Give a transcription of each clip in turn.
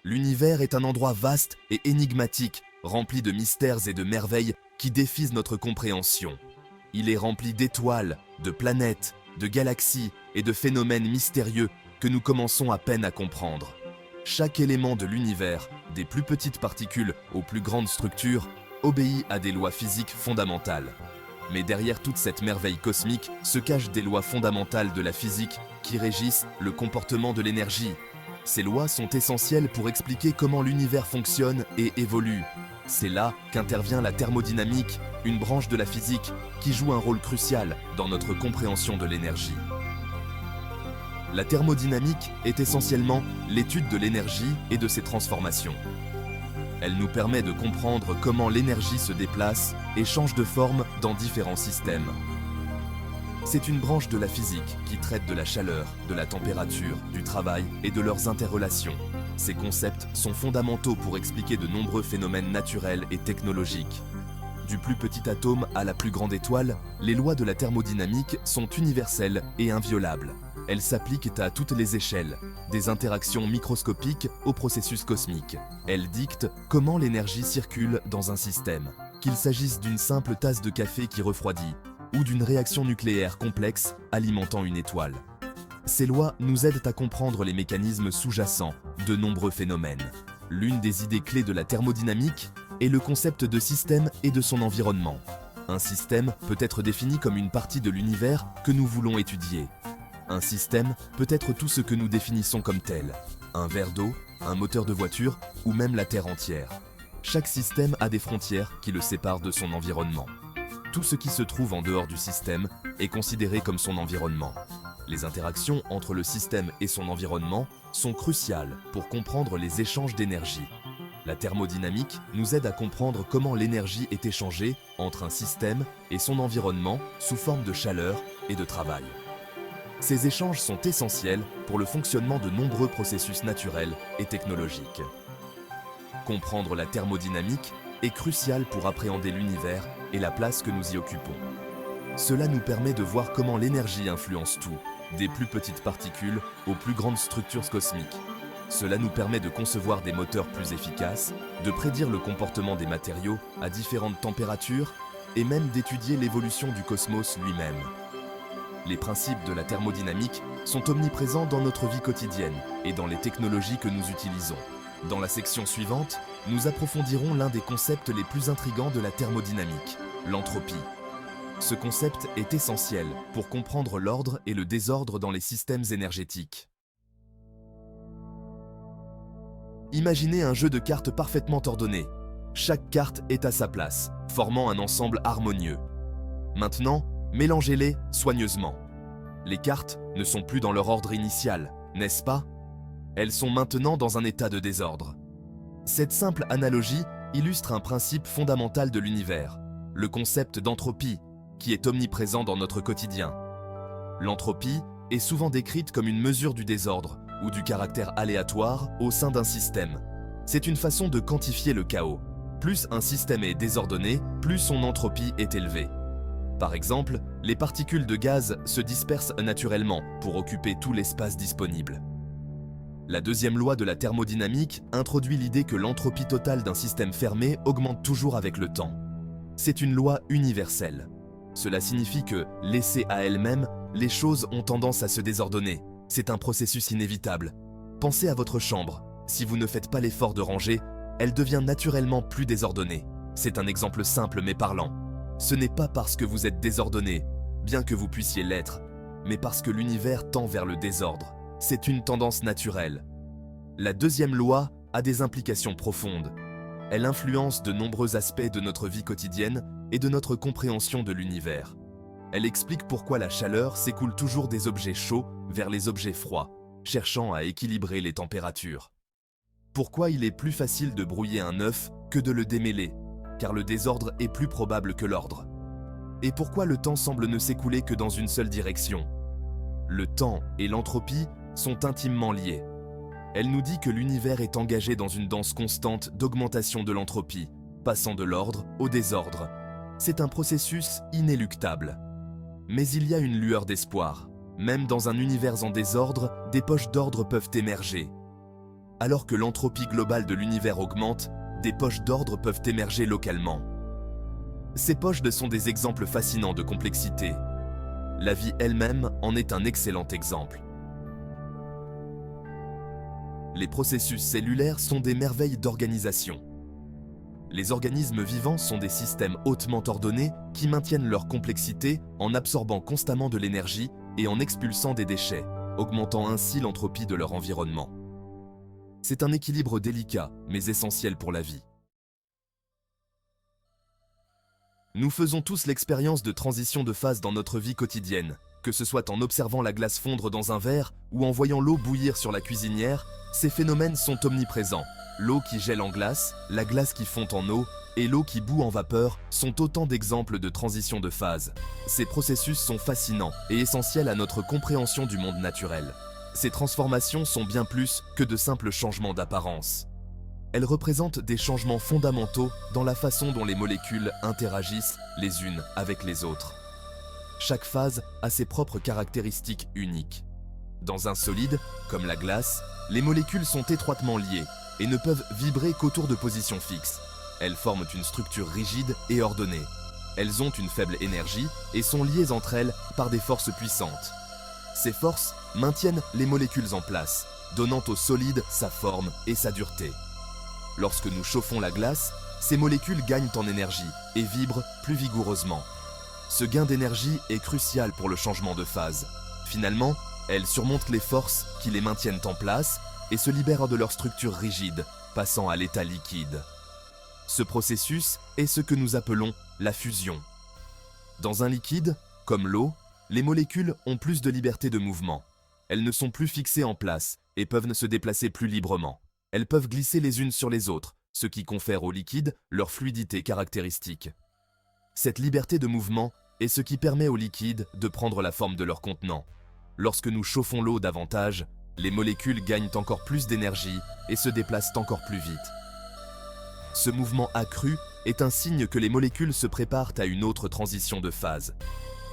L'univers est un endroit vaste et énigmatique, rempli de mystères et de merveilles qui défient notre compréhension. Il est rempli d'étoiles, de planètes, de galaxies et de phénomènes mystérieux que nous commençons à peine à comprendre. Chaque élément de l'univers, des plus petites particules aux plus grandes structures, obéit à des lois physiques fondamentales. Mais derrière toute cette merveille cosmique se cachent des lois fondamentales de la physique qui régissent le comportement de l'énergie. Ces lois sont essentielles pour expliquer comment l'univers fonctionne et évolue. C'est là qu'intervient la thermodynamique, une branche de la physique qui joue un rôle crucial dans notre compréhension de l'énergie. La thermodynamique est essentiellement l'étude de l'énergie et de ses transformations. Elle nous permet de comprendre comment l'énergie se déplace et change de forme dans différents systèmes. C'est une branche de la physique qui traite de la chaleur, de la température, du travail et de leurs interrelations. Ces concepts sont fondamentaux pour expliquer de nombreux phénomènes naturels et technologiques. Du plus petit atome à la plus grande étoile, les lois de la thermodynamique sont universelles et inviolables. Elles s'appliquent à toutes les échelles, des interactions microscopiques aux processus cosmiques. Elles dictent comment l'énergie circule dans un système, qu'il s'agisse d'une simple tasse de café qui refroidit, ou d'une réaction nucléaire complexe alimentant une étoile. Ces lois nous aident à comprendre les mécanismes sous-jacents de nombreux phénomènes. L'une des idées clés de la thermodynamique est le concept de système et de son environnement. Un système peut être défini comme une partie de l'univers que nous voulons étudier. Un système peut être tout ce que nous définissons comme tel, un verre d'eau, un moteur de voiture ou même la Terre entière. Chaque système a des frontières qui le séparent de son environnement. Tout ce qui se trouve en dehors du système est considéré comme son environnement. Les interactions entre le système et son environnement sont cruciales pour comprendre les échanges d'énergie. La thermodynamique nous aide à comprendre comment l'énergie est échangée entre un système et son environnement sous forme de chaleur et de travail. Ces échanges sont essentiels pour le fonctionnement de nombreux processus naturels et technologiques. Comprendre la thermodynamique est crucial pour appréhender l'univers et la place que nous y occupons. Cela nous permet de voir comment l'énergie influence tout, des plus petites particules aux plus grandes structures cosmiques. Cela nous permet de concevoir des moteurs plus efficaces, de prédire le comportement des matériaux à différentes températures et même d'étudier l'évolution du cosmos lui-même. Les principes de la thermodynamique sont omniprésents dans notre vie quotidienne et dans les technologies que nous utilisons. Dans la section suivante, nous approfondirons l'un des concepts les plus intrigants de la thermodynamique, l'entropie. Ce concept est essentiel pour comprendre l'ordre et le désordre dans les systèmes énergétiques. Imaginez un jeu de cartes parfaitement ordonné. Chaque carte est à sa place, formant un ensemble harmonieux. Maintenant, mélangez-les soigneusement. Les cartes ne sont plus dans leur ordre initial, n'est-ce pas? Elles sont maintenant dans un état de désordre. Cette simple analogie illustre un principe fondamental de l'univers, le concept d'entropie, qui est omniprésent dans notre quotidien. L'entropie est souvent décrite comme une mesure du désordre ou du caractère aléatoire au sein d'un système. C'est une façon de quantifier le chaos. Plus un système est désordonné, plus son entropie est élevée. Par exemple, les particules de gaz se dispersent naturellement pour occuper tout l'espace disponible. La deuxième loi de la thermodynamique introduit l'idée que l'entropie totale d'un système fermé augmente toujours avec le temps. C'est une loi universelle. Cela signifie que, laissées à elles-mêmes, les choses ont tendance à se désordonner. C'est un processus inévitable. Pensez à votre chambre. Si vous ne faites pas l'effort de ranger, elle devient naturellement plus désordonnée. C'est un exemple simple mais parlant. Ce n'est pas parce que vous êtes désordonné, bien que vous puissiez l'être, mais parce que l'univers tend vers le désordre. C'est une tendance naturelle. La deuxième loi a des implications profondes. Elle influence de nombreux aspects de notre vie quotidienne et de notre compréhension de l'univers. Elle explique pourquoi la chaleur s'écoule toujours des objets chauds vers les objets froids, cherchant à équilibrer les températures. Pourquoi il est plus facile de brouiller un œuf que de le démêler, car le désordre est plus probable que l'ordre. Et pourquoi le temps semble ne s'écouler que dans une seule direction. Le temps et l'entropie sont intimement liés. Elle nous dit que l'univers est engagé dans une danse constante d'augmentation de l'entropie, passant de l'ordre au désordre. C'est un processus inéluctable. Mais il y a une lueur d'espoir. Même dans un univers en désordre, des poches d'ordre peuvent émerger. Alors que l'entropie globale de l'univers augmente, des poches d'ordre peuvent émerger localement. Ces poches sont des exemples fascinants de complexité. La vie elle-même en est un excellent exemple. Les processus cellulaires sont des merveilles d'organisation. Les organismes vivants sont des systèmes hautement ordonnés qui maintiennent leur complexité en absorbant constamment de l'énergie et en expulsant des déchets, augmentant ainsi l'entropie de leur environnement. C'est un équilibre délicat, mais essentiel pour la vie. Nous faisons tous l'expérience de transition de phase dans notre vie quotidienne, que ce soit en observant la glace fondre dans un verre ou en voyant l'eau bouillir sur la cuisinière, ces phénomènes sont omniprésents. L'eau qui gèle en glace, la glace qui fond en eau et l'eau qui bout en vapeur sont autant d'exemples de transition de phase. Ces processus sont fascinants et essentiels à notre compréhension du monde naturel. Ces transformations sont bien plus que de simples changements d'apparence. Elles représentent des changements fondamentaux dans la façon dont les molécules interagissent les unes avec les autres. Chaque phase a ses propres caractéristiques uniques. Dans un solide, comme la glace, les molécules sont étroitement liées et ne peuvent vibrer qu'autour de positions fixes. Elles forment une structure rigide et ordonnée. Elles ont une faible énergie et sont liées entre elles par des forces puissantes. Ces forces maintiennent les molécules en place, donnant au solide sa forme et sa dureté. Lorsque nous chauffons la glace, ces molécules gagnent en énergie et vibrent plus vigoureusement. Ce gain d'énergie est crucial pour le changement de phase. Finalement, elles surmontent les forces qui les maintiennent en place et se libèrent de leur structure rigide, passant à l'état liquide. Ce processus est ce que nous appelons la fusion. Dans un liquide, comme l'eau, les molécules ont plus de liberté de mouvement. Elles ne sont plus fixées en place et peuvent se déplacer plus librement. Elles peuvent glisser les unes sur les autres, ce qui confère au liquide leur fluidité caractéristique. Cette liberté de mouvement est ce qui permet au liquide de prendre la forme de leur contenant. Lorsque nous chauffons l'eau davantage, les molécules gagnent encore plus d'énergie et se déplacent encore plus vite. Ce mouvement accru est un signe que les molécules se préparent à une autre transition de phase.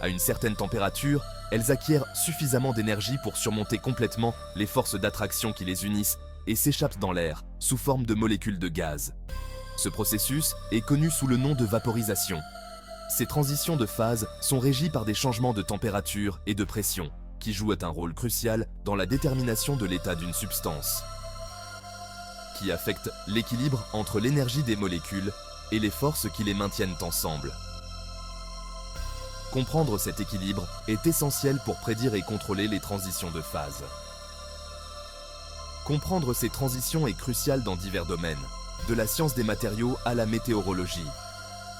À une certaine température, elles acquièrent suffisamment d'énergie pour surmonter complètement les forces d'attraction qui les unissent et s'échappent dans l'air sous forme de molécules de gaz. Ce processus est connu sous le nom de vaporisation. Ces transitions de phase sont régies par des changements de température et de pression, qui jouent un rôle crucial dans la détermination de l'état d'une substance, qui affecte l'équilibre entre l'énergie des molécules et les forces qui les maintiennent ensemble. Comprendre cet équilibre est essentiel pour prédire et contrôler les transitions de phase. Comprendre ces transitions est crucial dans divers domaines, de la science des matériaux à la météorologie.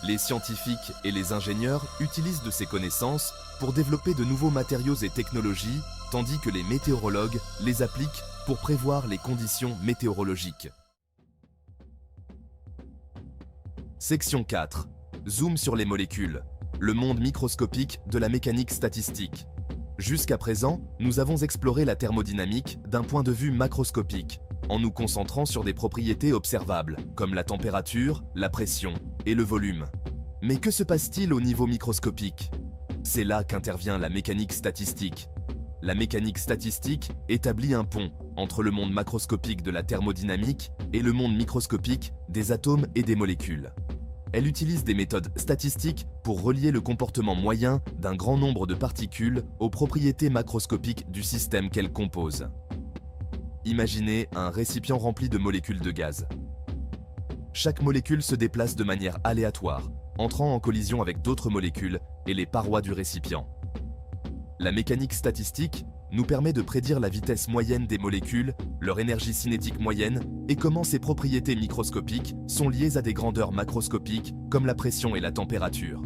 Les scientifiques et les ingénieurs utilisent de ces connaissances pour développer de nouveaux matériaux et technologies, tandis que les météorologues les appliquent pour prévoir les conditions météorologiques. Section 4. Zoom sur les molécules. Le monde microscopique de la mécanique statistique. Jusqu'à présent, nous avons exploré la thermodynamique d'un point de vue macroscopique, en nous concentrant sur des propriétés observables, comme la température, la pression et le volume. Mais que se passe-t-il au niveau microscopique? C'est là qu'intervient la mécanique statistique. La mécanique statistique établit un pont entre le monde macroscopique de la thermodynamique et le monde microscopique des atomes et des molécules. Elle utilise des méthodes statistiques pour relier le comportement moyen d'un grand nombre de particules aux propriétés macroscopiques du système qu'elles composent. Imaginez un récipient rempli de molécules de gaz. Chaque molécule se déplace de manière aléatoire, entrant en collision avec d'autres molécules et les parois du récipient. La mécanique statistique nous permet de prédire la vitesse moyenne des molécules, leur énergie cinétique moyenne et comment ces propriétés microscopiques sont liées à des grandeurs macroscopiques comme la pression et la température.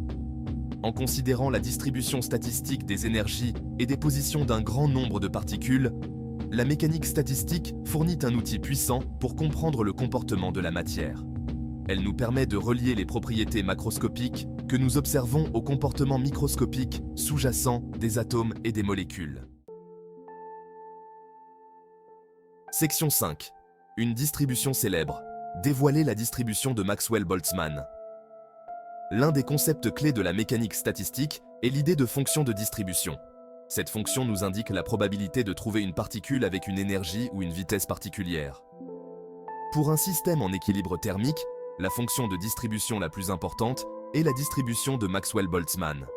En considérant la distribution statistique des énergies et des positions d'un grand nombre de particules, la mécanique statistique fournit un outil puissant pour comprendre le comportement de la matière. Elle nous permet de relier les propriétés macroscopiques que nous observons au comportement microscopique sous-jacent des atomes et des molécules. Section 5. Une distribution célèbre. Dévoiler la distribution de Maxwell-Boltzmann. L'un des concepts clés de la mécanique statistique est l'idée de fonction de distribution. Cette fonction nous indique la probabilité de trouver une particule avec une énergie ou une vitesse particulière. Pour un système en équilibre thermique, la fonction de distribution la plus importante est la distribution de Maxwell-Boltzmann.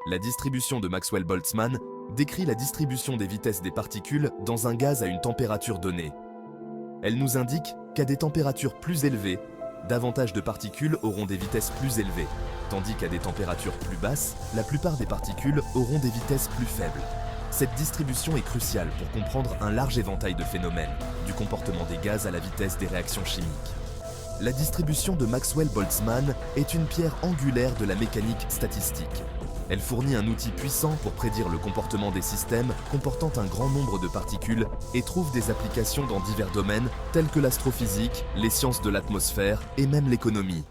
La distribution de Maxwell-Boltzmann décrit la distribution des vitesses des particules dans un gaz à une température donnée. Elle nous indique qu'à des températures plus élevées, davantage de particules auront des vitesses plus élevées, tandis qu'à des températures plus basses, la plupart des particules auront des vitesses plus faibles. Cette distribution est cruciale pour comprendre un large éventail de phénomènes, du comportement des gaz à la vitesse des réactions chimiques. La distribution de Maxwell-Boltzmann est une pierre angulaire de la mécanique statistique. Elle fournit un outil puissant pour prédire le comportement des systèmes comportant un grand nombre de particules et trouve des applications dans divers domaines tels que l'astrophysique, les sciences de l'atmosphère et même l'économie.